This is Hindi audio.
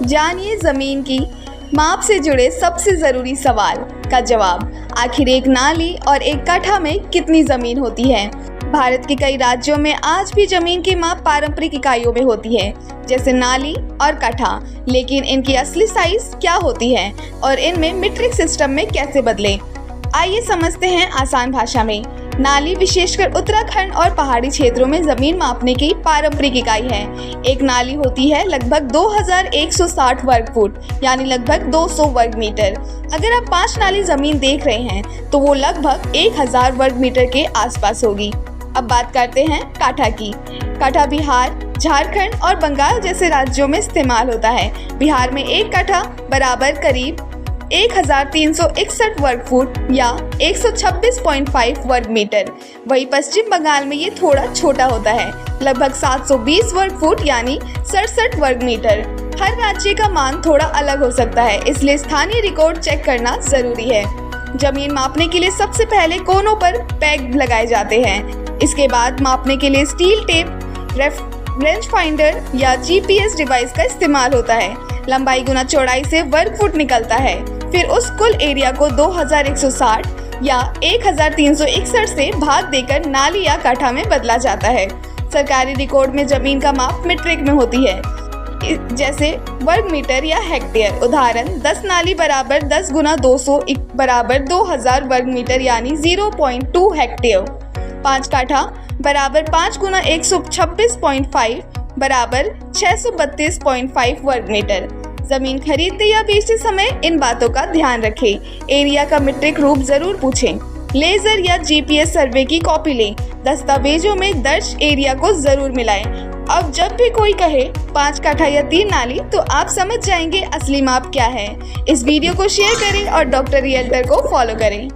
जानिए ज़मीन की माप से जुड़े सबसे ज़रूरी सवाल का जवाब। आखिर एक नाली और एक कट्ठा में कितनी ज़मीन होती है? भारत के कई राज्यों में आज भी ज़मीन की माप पारंपरिक इकाइयों में होती है, जैसे नाली और कट्ठा। लेकिन इनकी असली साइज क्या होती है और इनमें मीट्रिक सिस्टम में कैसे बदले? आइए समझते हैं आसान भाषा में। नाली विशेषकर उत्तराखंड और पहाड़ी क्षेत्रों में जमीन मापने की पारंपरिक इकाई है। एक नाली होती है लगभग 2160 वर्ग फुट यानी लगभग 200 वर्ग मीटर। अगर आप 5 नाली जमीन देख रहे हैं तो वो लगभग 1000 वर्ग मीटर के आसपास होगी। अब बात करते हैं काठा की। काठा बिहार, झारखंड और बंगाल जैसे राज्यों में इस्तेमाल होता है। बिहार में एक काठा बराबर करीब 1361 वर्ग फुट या 126.5 वर्ग मीटर। वहीं पश्चिम बंगाल में ये थोड़ा छोटा होता है, लगभग 720 वर्ग फुट यानी 67 वर्ग मीटर। हर राज्य का मान थोड़ा अलग हो सकता है, इसलिए स्थानीय रिकॉर्ड चेक करना जरूरी है। जमीन मापने के लिए सबसे पहले कोनों पर पेग लगाए जाते हैं। इसके बाद मापने के लिए स्टील टेप, रेंज फाइंडर या GPS डिवाइस का इस्तेमाल होता है। लंबाई गुना चौड़ाई से वर्ग फुट निकलता है। फिर उस कुल एरिया को 2160 या 1361 से भाग देकर नाली या काठा में बदला जाता है। सरकारी रिकॉर्ड में जमीन का माप मीट्रिक में होती है, जैसे वर्ग मीटर या हेक्टेयर। उदाहरण 10 नाली बराबर 10 गुना 200 बराबर 2000 वर्ग मीटर यानी 0.2 हेक्टेयर। 5 काठा बराबर 5 गुना 126.5 बराबर 632.5 वर्ग मीटर। जमीन खरीदते या बेचते समय इन बातों का ध्यान रखें। एरिया का मीट्रिक रूप जरूर पूछें। लेजर या GPS सर्वे की कॉपी लें। दस्तावेजों में दर्ज एरिया को जरूर मिलाएं। अब जब भी कोई कहे 5 काठा या 3 नाली तो आप समझ जाएंगे असली माप क्या है। इस वीडियो को शेयर करें और डॉक्टर रियल्टर को फॉलो करें।